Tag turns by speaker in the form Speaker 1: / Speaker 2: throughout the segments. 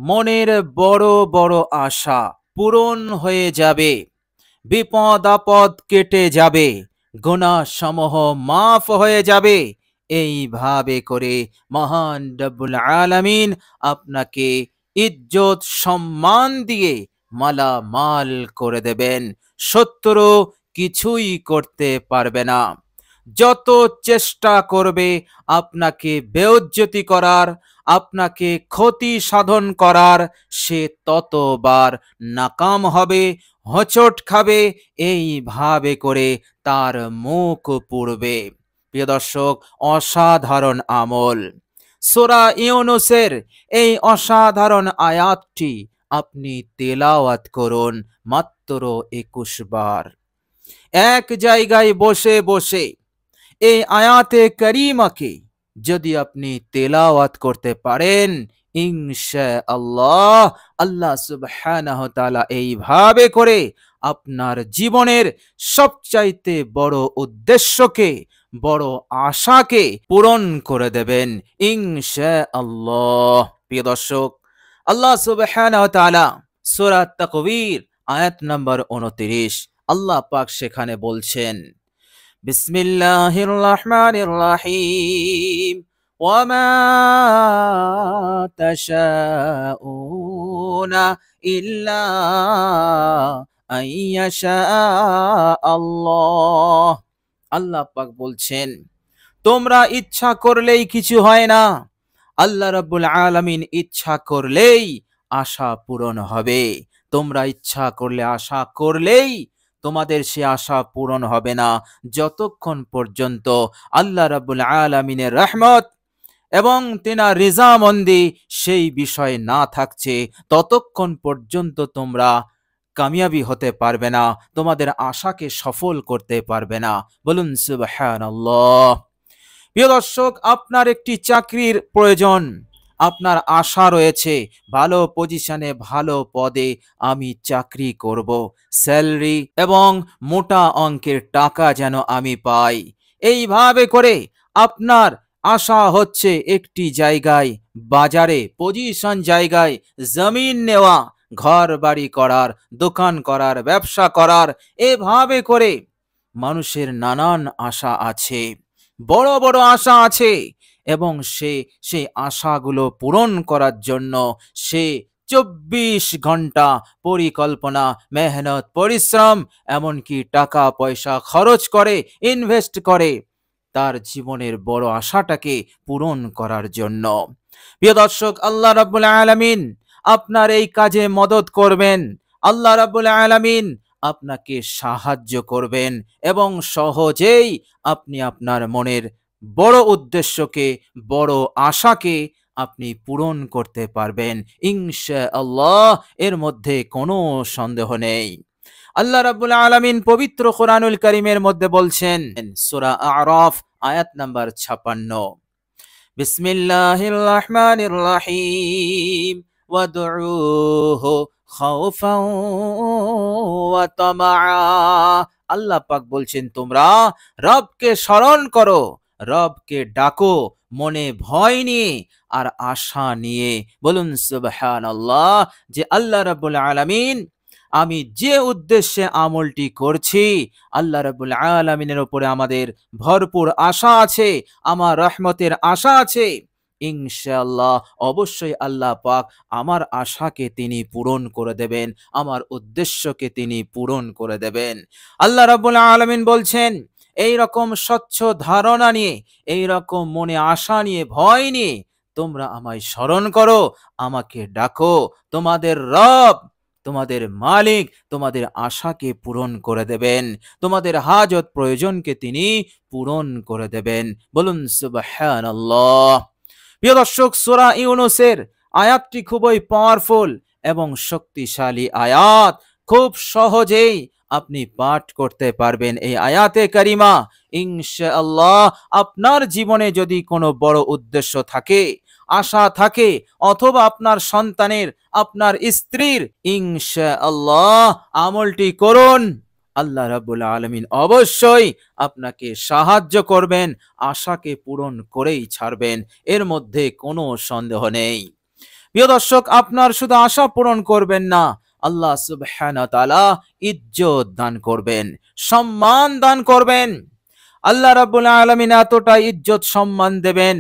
Speaker 1: মনের বড় বড় আশা পূরণ হয়ে যাবে, বিপদ আপদ কেটে যাবে, গুনাহ সমূহ মাফ হয়ে যাবে। এইভাবে করে মহান রব্বুল আলামিন আপনাকে ইজ্জত সম্মান দিয়ে মালামাল করে দেবেন। শত্রু কিছুই করতে পারবে না। যত চেষ্টা করবে আপনাকে বেইজ্জতি করার, আপনাকে ক্ষতি সাধন করার, সে ততবার নাকাম হবে, হোঁচট খাবে। এইভাবে করে তার মুখ পুড়বে। প্রিয় দর্শক, অসাধারণ আমল। সূরা ইউনূসের এই অসাধারণ আয়াতটি আপনি তেলাওয়াত করুন মাত্র ২১ বার। এক জায়গায় বসে বসে এই আয়াতে কারিমাকে যদি আপনি তেলাওয়াত করতে পারেন, ইনশাআল্লাহ আল্লাহ সুবহানাহু ওয়া তাআলা এইভাবে করে আপনার জীবনের সবচাইতে বড় উদ্দেশ্যকে, বড় আশাকে পূরণ করে দেবেন ইনশাআল্লাহ। প্রিয় দর্শক, আল্লাহ সুবহানাহু ওয়া তাআলা সূরা তাকবীর আয়াত নম্বর ২৯ আল্লাহ পাক সেখানে বলছেন, বিসমিল্লাহির রহমানির রহিম, ওয়ামা তাশাউনা ইল্লা আইয়াশা আল্লাহ। আল্লাহ পাক বলছেন, তোমরা ইচ্ছা করলেই কিছু হয় না, আল্লাহ রাব্বুল আলামিন ইচ্ছা করলেই আশা পূরণ হবে। তোমরা ইচ্ছা করলে, আশা করলেই তোমাদের সে আশা পূরণ হবে না, যতক্ষণ পর্যন্ত আল্লাহ রাব্বুল আলামিনের রহমত এবং তিনার রিজামন্দি সেই বিষয় না থাকছে, ততক্ষণ পর্যন্ত তোমরা কামিয়াবি হতে পারবে না, তোমাদের আশাকে সফল করতে পারবে না। বলুন সুবহানাল্লাহ। প্রিয় দর্শক, আপনার একটি চাকরির প্রয়োজন, আপনার আশা রয়েছে ভালো পজিশনে, ভালো পদে আমি চাকরি করব, স্যালারি এবং মোটা অঙ্কের টাকা যেন আমি পাই। এইভাবে করে আপনার আশা হচ্ছে একটি জায়গায়, বাজারে পজিশন জায়গায় জমিন নেওয়া, ঘর বাড়ি করার, দোকান করার, ব্যবসা করার। এভাবে করে মানুষের নানান আশা আছে, বড় বড় আশা আছে, এবং সেই আশাগুলো পূরণ করার জন্য সে ২৪ ঘন্টা পরিকল্পনা, মেহনত, পরিশ্রম, এমনকি টাকা পয়সা খরচ করে, ইনভেস্ট করে তার জীবনের বড় আশাটাকে পূরণ করার জন্য। প্রিয় দর্শক, আল্লাহ রাব্বুল আলামিন আপনার এই কাজে মদদ করবেন। আল্লাহ রাব্বুল আলামিন আপনাকে সাহায্য করবেন এবং সহজেই আপনি আপনার মনের বড় উদ্দেশ্যকে, বড় আশাকে আপনি পূরণ করতে পারবেন ইনশাআল্লাহ। এর মধ্যে কোনো সন্দেহ নেই। আল্লাহ রাব্বুল আলামিন পবিত্র কোরআনুল কারীমের মধ্যে বলছেন, সূরা আ'রাফ আয়াত নাম্বার ৫৬, বিসমিল্লাহির রহমানির রহিম, ওয়াদউহু খাউফান ওয়া তামাআ। আল্লাহ পাক বলছেন, তোমরা রবকে স্মরণ করো, রবকে ডাকো মনে ভয় নিয়ে আর আশা নিয়ে। বলুন সুবহানাল্লাহ। যে আল্লাহ রাব্বুল আলামিন, আমি যে উদ্দেশ্যে আমলটি করছি, আল্লাহ রাব্বুল আলামিনের উপরে আমাদের ভরপুর আশা আছে, আমার রহমতের আশা আছে। ইনশাআল্লাহ অবশ্যই আল্লাহ পাক আমার আশাকে তিনি পূরণ করে দেবেন, আমার উদ্দেশ্যকে তিনি পূরণ করে দেবেন। আল্লাহ রাব্বুল আলামিন বলছেন, এই রকম স্বচ্ছ ধারণা নিয়ে, এই রকম মনে আশা নিয়ে, ভয় নিয়ে তোমরা আমায় স্মরণ করো, আমাকে ডাকো। তোমাদের রব, তোমাদের মালিক তোমাদের আশাকে পূরণ করে দেবেন, তোমাদের হাজত প্রয়োজনকে তিনি পূরণ করে দেবেন। বলুন সুবহানাল্লাহ। প্রিয় দর্শক, সূরা ইউনূসের আয়াতটি খুবই পাওয়ারফুল এবং শক্তিশালী আয়াত। খুব সহজেই আপনি পাঠ করতে পারবেন এই আয়াতে কারিমা ইনশাআল্লাহ। আপনার জীবনে যদি কোনো বড় উদ্দেশ্য থাকে, আশা থাকে, অথবা আপনার সন্তানের, আপনার স্ত্রীর, ইনশাআল্লাহ আমলটি করুন। আল্লাহ রাব্বুল আলামিন অবশ্যই আপনাকে সাহায্য করবেন, আশাকে পূরণ করেই ছাড়বেন, এর মধ্যে কোনো সন্দেহ নেই। প্রিয় দর্শক, আপনার শুধু আশা পূরণ করবেন না, আল্লাহ সুবহানাহু ওয়া তাআলা ইজ্জত দান করবেন, সম্মান দান করবেন। আল্লাহ রাব্বুল আলামিন এতটা ইজ্জত সম্মান দেবেন,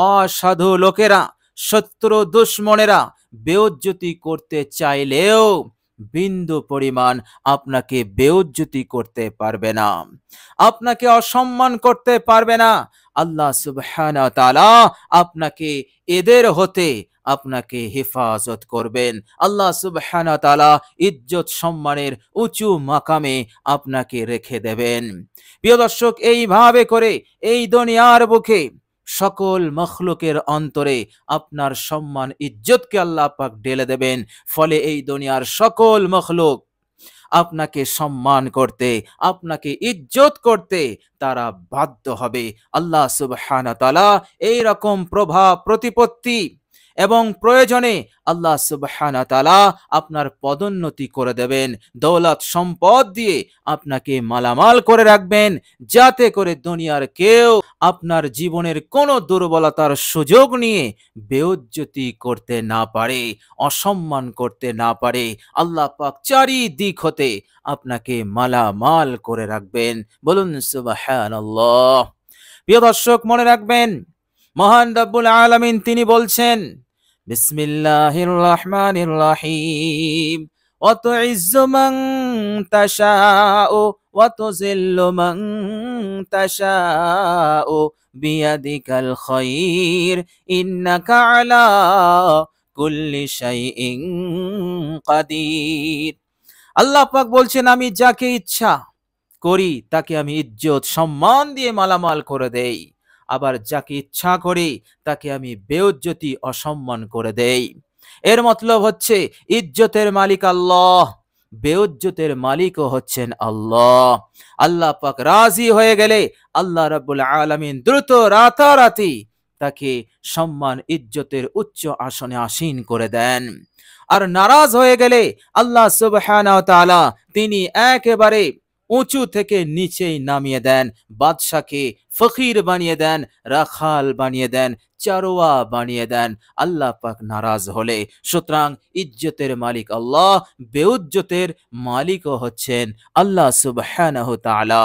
Speaker 1: অসাধু লোকেরা, শত্রু দুশমনেরা বেইজ্জতি করতে চাইলেও বিন্দু পরিমাণ আপনাকে বেইজ্জতি করতে পারবে না, আপনাকে অসম্মান করতে পারবে না। আল্লাহ সুবহানাহু ওয়া তাআলা আপনাকে এদের হতে আপনাকে হেফাজত করবেন। আল্লাহ সুবহানাহু ওয়া তাআলা ইজ্জত সম্মানের উঁচু মাকামে আপনাকে রেখে দেবেন। প্রিয় দর্শক, এইভাবে করে এই দুনিয়ার বুকে সকল মখলুকের অন্তরে আপনার সম্মান ইজ্জতকে আল্লাহ পাক ঢেলে দেবেন। ফলে এই দুনিয়ার সকল মখলুক আপনাকে সম্মান করতে, আপনাকে ইজ্জত করতে তারা বাধ্য হবে। আল্লাহ সুবহানাহু ওয়া তাআলা এই রকম প্রভাব প্রতিপত্তি এবং প্রয়োজনে আল্লাহ সুবহানাহু ওয়া তাআলা আপনার পদোন্নতি করে দেবেন, দৌলত সম্পদ দিয়ে আপনাকে মালামাল করে রাখবেন, যাতে করে দুনিয়ার কেউ আপনার জীবনের কোনো দুর্বলতার সুযোগ নিয়ে বেইজ্জতি করতে না পারে, অসম্মান করতে না পারে। আল্লাহ পাক চারিদিক হতে আপনাকে মালামাল করে রাখবেন। বলুন সুবহানাল্লাহ। প্রিয় দর্শক, মনে রাখবেন, মহান রব্বুল আলামিন তিনি বলছেন, বিসমিল্লাহির রহমানির রহিম, ওয়া তুইজ্জু মান তাশাউ ওয়া তুযিল্লু মান তাশাউ বিয়াদিকাল খায়র ইন্নাকা আলা কুল্লি শাইইন কাদির। আল্লাহ পাক বলছেন, আমি যাকে ইচ্ছা করি তাকে আমি ইজ্জত সম্মান দিয়ে মালামাল করে দেই, আবার যাকে ইচ্ছা করি তাকে আমি বেইজ্জতি অসম্মান করে দেই। এর মতলব হচ্ছে ইজ্জতের মালিক আল্লাহ, বেইজ্জতের মালিকও হচ্ছেন আল্লাহ। আল্লাহ পাক রাজি হয়ে গেলে আল্লাহ রাব্বুল আলামিন দ্রুত রাতারাতি তাকে সম্মান ইজ্জতের উচ্চ আসনে আসীন করে দেন। আর নারাজ হয়ে গেলে আল্লাহ সুবহানাহু ওয়া তাআলা তিনি একেবারে উঁচু থেকে নিচেই নামিয়ে দেন, বাদশাকে ফকির বানিয়ে দেন, রাখাল বানিয়ে দেন, চারোয়া বানিয়ে দেন আল্লাহ পাক নারাজ হলে। সুতরাং ইজ্জতের মালিক আল্লাহ, বেইজ্জতের মালিকও হচ্ছেন আল্লাহ সুবহানাহু ওয়া তাআলা।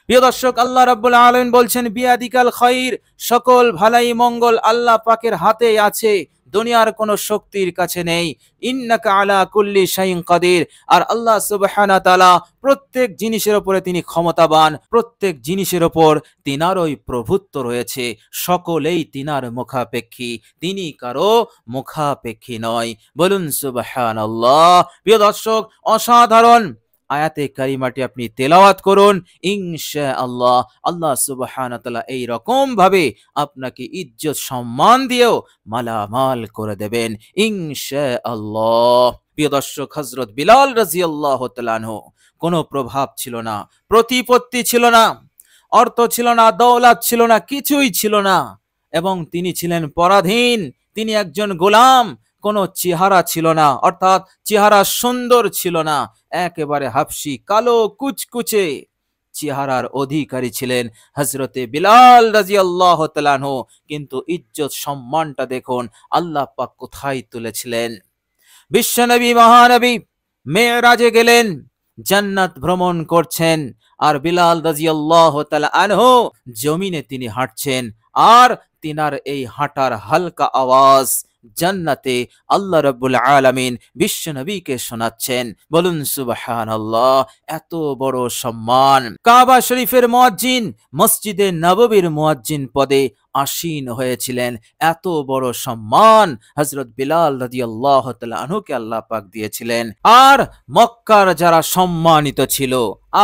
Speaker 1: প্রিয় দর্শক, আল্লাহ রাব্বুল আলামিন বলছেন, বিয়াদিকাল খায়র, সকল ভালাই মঙ্গল আল্লাহ পাকের হাতে আছে, দুনিয়ার কোনো শক্তির কাছে নেই। ইন্নাকা আলা কুল্লি শাইইন কাদির, আর আল্লাহ সুবহানাহু ওয়া তাআলা প্রত্যেক জিনিসের উপরে তিনি ক্ষমতাবান, প্রত্যেক জিনিসের উপর তিনারই প্রভুত্ব রয়েছে, সকলেই তিনার মুখাপেক্ষী, তিনি কারো মুখাপেক্ষী নয়। বলুন সুবহানাল্লাহ। প্রিয় দর্শক, অসাধারণ আয়াতে কারিমাটি আপনি তেলাওয়াত করুন, ইনশাআল্লাহ আল্লাহ সুবহানাহু ওয়া তাআলা এই রকম ভাবে আপনাকে ইজ্জত সম্মান দিয়েও মালামাল করে দেবেন ইনশাআল্লাহ। প্রিয় দর্শক, হযরত বিলাল রাদিয়াল্লাহু তাআলা আনহু কোনো প্রভাব ছিল না, প্রতিপত্তি ছিল না, অর্থ ছিল না, দৌলত ছিল না, কিছুই ছিল না, এবং তিনি ছিলেন পরাধীন, তিনি একজন গোলাম। কোনো চেহারা ছিল না, অর্থাৎ চেহারা সুন্দর ছিল না, একেবারে হাবশি কালো কুচকুচে চেহারার অধিকারী ছিলেন হযরতে বিলাল রাদিয়াল্লাহু তাআলা আনহু। কিন্তু ইজ্জত সম্মানটা দেখুন আল্লাহ পাক কোথায় তুলেছিলেন। বিশ্বনবী মহানবী মেরাজে গেলেন, জান্নাত ভ্রমণ করছেন, আর বিলাল রাদিয়াল্লাহু তাআলা আনহু জমিনে তিনি হাঁটছেন, আর তিনার এই হাঁটার হালকা আওয়াজ জান্নাতে আল্লাহ রাব্বুল আলামিন বিশ্বনবীকে শোনাচ্ছেন। বলুন সুবহানাল্লাহ। এত বড় সম্মান, কাবা শরীফের মুয়াজ্জিন, মসজিদে নববীর মুয়াজ্জিন পদে আসীন হয়েছিলেন। এত বড় সম্মান হযরত বিলাল রাদিয়াল্লাহু তাআলা আনহুকে আল্লাহ পাক দিয়েছিলেন। আর মক্কার যারা সম্মানিত ছিল,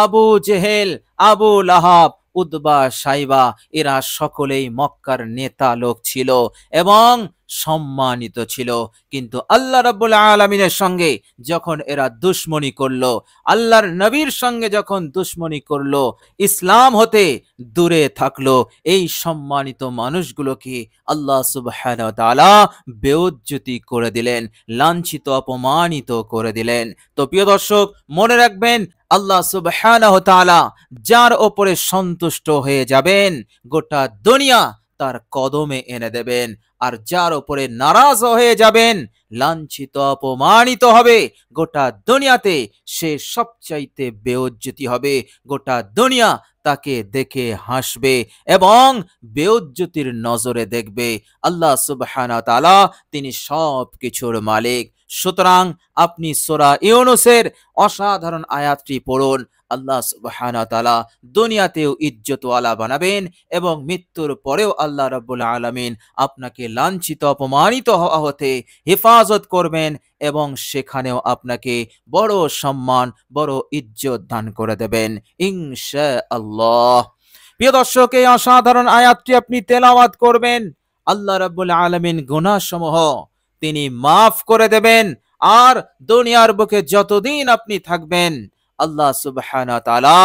Speaker 1: আবু জেহেল, আবু লাহাব, উতবা, সাইবা, এরা সকলেই মক্কার নেতা লোক ছিল এবং সম্মানিত ছিল। কিন্তু আল্লাহ রাব্বুল আলামিনের সঙ্গে যখন এরা দুশমনি করলো, আল্লাহর নবীর সঙ্গে যখন দুশমনি করলো, ইসলাম হতে দূরে থাকলো, এই সম্মানিত মানুষগুলোকে আল্লাহ সুবহানাহু ওয়া তাআলা বেইজ্জতি করে দিলেন, লাঞ্ছিত অপমানিত করে দিলেন। তো প্রিয় দর্শক, মনে রাখবেন, আল্লাহ সুবহানাহু ওয়া তাআলা যার ওপরে সন্তুষ্ট হয়ে যাবেন, গোটা দুনিয়া তার কদমে এনে দেবেন। আর যার উপরে নারাজ হয়ে যাবেন, লাঞ্ছিত অপমানিত হবে গোটা দুনিয়াতে, সে সবচাইতে বেইজ্জতি হবে। গোটা দুনিয়া তাকে দেখে হাসবে এবং বেইজ্জতির নজরে দেখবে। আল্লাহ সুবহানাহু ওয়া তাআলা তিনি সবকিছুর মালিক। সুতরাং আপনি সূরা ইউনূসের অসাধারণ আয়াতটি পড়ুন। আল্লাহ সুবহানাহু ওয়া তাআলা দুনিয়াতেও ইজ্জতওয়ালা বানাবেন এবং মৃত্যুর পরেও আল্লাহ রাব্বুল আলামিন আপনাকে লাঞ্ছিত অপমানিত হওয়া হতে হেফাজত করবেন এবং সেখানেও আপনাকে বড় সম্মান, বড় ইজ্জত দান করে দেবেন ইনশাআল্লাহ। প্রিয় দর্শক, এই অসাধারণ আয়াতটি আপনি তেলাওয়াত করবেন, আল্লাহ রাব্বুল আলামিন গুনাহসমূহ তিনি মাফ করে দেবেন। আর দুনিয়ার বুকে যতদিন আপনি থাকবেন, আল্লাহ সুবহানাহু ওয়া তাআলা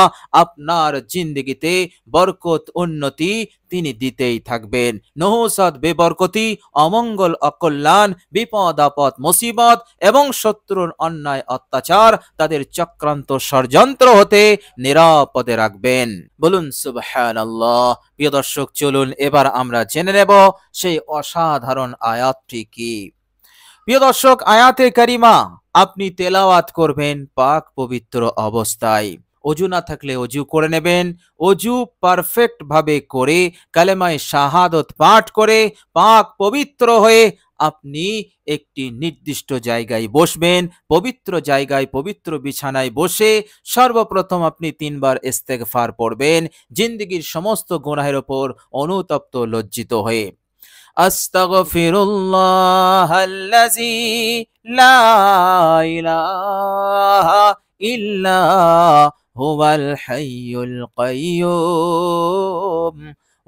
Speaker 1: আপনার জিন্দেগিতে বরকত, উন্নতি তিনি দিতেই থাকবেন। নহুসত, বেবরকতি, অমঙ্গল, অকল্যাণ, বিপদ আপদ, মুসিবত এবং শত্রুর অন্যায় অত্যাচার, তাদের চক্রান্ত ষড়যন্ত্র হতে নিরাপদে রাখবেন। বলুন সুবহানাল্লাহ। প্রিয় দর্শক, চলুন এবার আমরা জেনে নেব সেই অসাধারণ আয়াতটি কি। প্রিয় দর্শক, আয়াতে কারিমা আপনি তেলাওয়াত করবেন পাক পবিত্র অবস্থায়। অজু না থাকলে অজু করে নেবেন। অজু পারফেক্ট ভাবে করে কালেমায়ে শাহাদত পাঠ করে পাক পবিত্র হয়ে আপনি একটি নির্দিষ্ট জায়গায় বসবেন। পবিত্র জায়গায়, পবিত্র বিছানায় বসে সর্বপ্রথম আপনি 3 বার ইস্তেগফার পড়বেন, জিন্দেগীর সমস্ত গুনাহের উপর অনুতপ্ত লজ্জিত হয়ে। আস্তাগফিরুল্লাহাল্লাযী লা ইলাহা ইল্লা হুয়াল হাইয়ুল কাইয়্যুম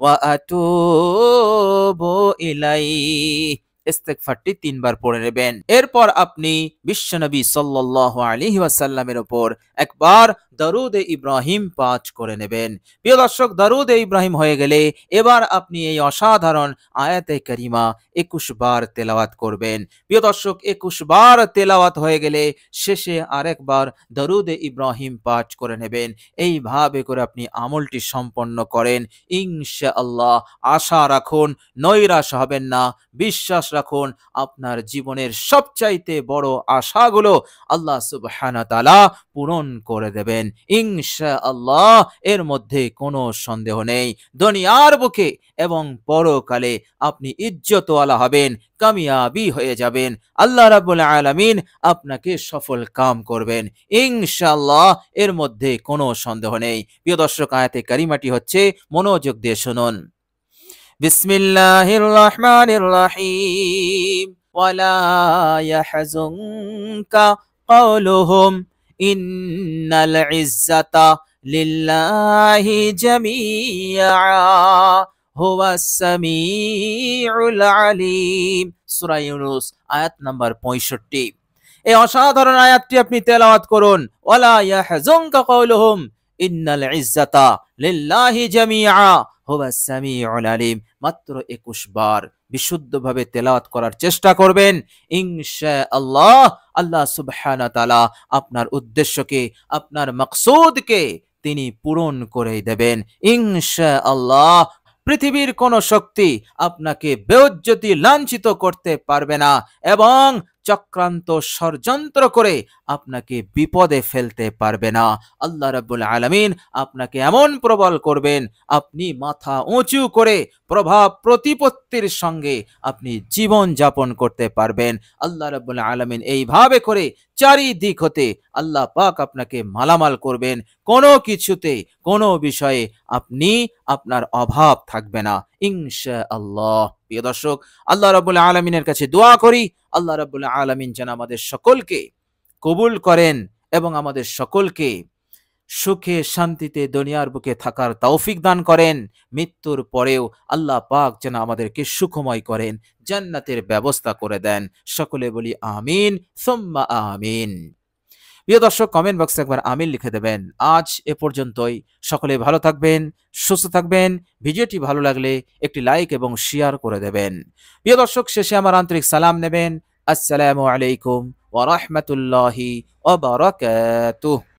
Speaker 1: ওয়া আতুবু ইলাইহি। ইস্তেগফারটি 3 বার পড়ে নেবেন। এরপর আপনি বিশ্বনবী সাল্লাল্লাহু আলাইহি ওয়াসাল্লামের উপর একবার দরুদ ইব্রাহিম পাঠ করে নেবেন। প্রিয় দর্শক, দরুদ ইব্রাহিম হয়ে গেলে এবার আপনি এই অসাধারণ আয়াতে কারিমা 21 বার তেলাওয়াত করবেন। প্রিয় দর্শক, 21 বার তেলাওয়াত হয়ে গেলে শেষে আরেকবার দরুদ ইব্রাহিম পাঠ করে নেবেন। এইভাবে করে আপনি আমলটি সম্পন্ন করেন, ইনশাআল্লাহ আশা রাখুন নৈরাশ হবেন না। বিশ্বাস রাখুন আপনার জীবনের সবচাইতে বড় আশাগুলো আল্লাহ সুবহানাহু ওয়া তাআলা পূরণ করে দেবেন ইনশাআল্লাহ। এর মধ্যে কোনো সন্দেহ নেই। দুনিয়ার বুকে এবং পরকালে আপনি ইজ্জতওয়ালা হবেন, কামিয়াবি হয়ে যাবেন। আল্লাহ রাব্বুল আলামিন আপনাকে সফল কাম করবেন ইনশাআল্লাহ। এর মধ্যে কোনো সন্দেহ নেই। প্রিয় দর্শক, আয়াতে কারিমাটি হচ্ছে, মনোযোগ দিয়ে শুনুন। বিসমিল্লাহির রহমানির রহিম। ওয়ালা ইয়াহজুনকা কাওলুহুম ইন্নাল ইজ্জাতা লিল্লাহি জামিআ হুয়াস সামিউল আলিম। সূরা ইউনূস আয়াত নাম্বার 65। এই অসাধারণ আয়াতটি আপনি তেলাওয়াত করুন। ওয়ালা ইয়াহজুনকা কাওলুহুম ইন্নাল ইজ্জাতা লিল্লাহি জামিআ হুয়াস সামিউল আলিম। মাত্র 21 বার বিশুদ্ধভাবে তেলাওয়াত করার চেষ্টা করবেন ইনশাআল্লাহ। আল্লাহ সুবহানাহু ওয়া তাআলা আপনার উদ্দেশ্যকে, আপনার মাকসুদকে তিনি পূরণ করে দেবেন ইনশাআল্লাহ। পৃথিবীর কোন শক্তি আপনাকে বেইজ্জতি, লাঞ্ছিত করতে পারবে না এবং চক্রান্ত ষড়যন্ত্র করে আপনাকে বিপদে ফেলতে পারবে না। আল্লাহ রাব্বুল আলামিন আপনাকে এমন প্রবল করবেন, আপনি মাথা উঁচু করে প্রভাব প্রতিপত্তির সঙ্গে আপনি জীবন যাপন করতে পারবেন। আল্লাহ রাব্বুল আলামিন এইভাবে করে চারিদিক হতে আল্লাহ পাক আপনাকে মালামাল করবেন। কোনো কিছুতে, কোনো বিষয়ে আপনি, আপনার অভাব থাকবে না ইনশাআল্লাহ। প্রিয় দর্শক, আল্লাহ রাব্বুল আলামিনের কাছে দোয়া করি, আল্লাহ রাব্বুল আলামিন যেন আমাদের সকলকে কবুল করেন এবং আমাদের সকলকে সুখে শান্তিতে দুনিয়ার বুকে থাকার তৌফিক দান করেন। মৃত্যুর পরেও আল্লাহ পাক যেন আমাদেরকে সুখময় করেন, জান্নাতের ব্যবস্থা করে দেন। সকলে বলি আমিন সুম্মা আমিন। প্রিয় দর্শক, কমেন্ট বক্সে একবার আমিন লিখে দেবেন। আজ এ পর্যন্তই। সকলে ভালো থাকবেন, সুস্থ থাকবেন। ভিডিওটি ভালো লাগলে একটি লাইক এবং শেয়ার করে দেবেন। প্রিয় দর্শক, শেষে আমার আন্তরিক সালাম নেবেন। আসসালামু আলাইকুম ওয়া রাহমাতুল্লাহি ওয়া বারাকাতুহু।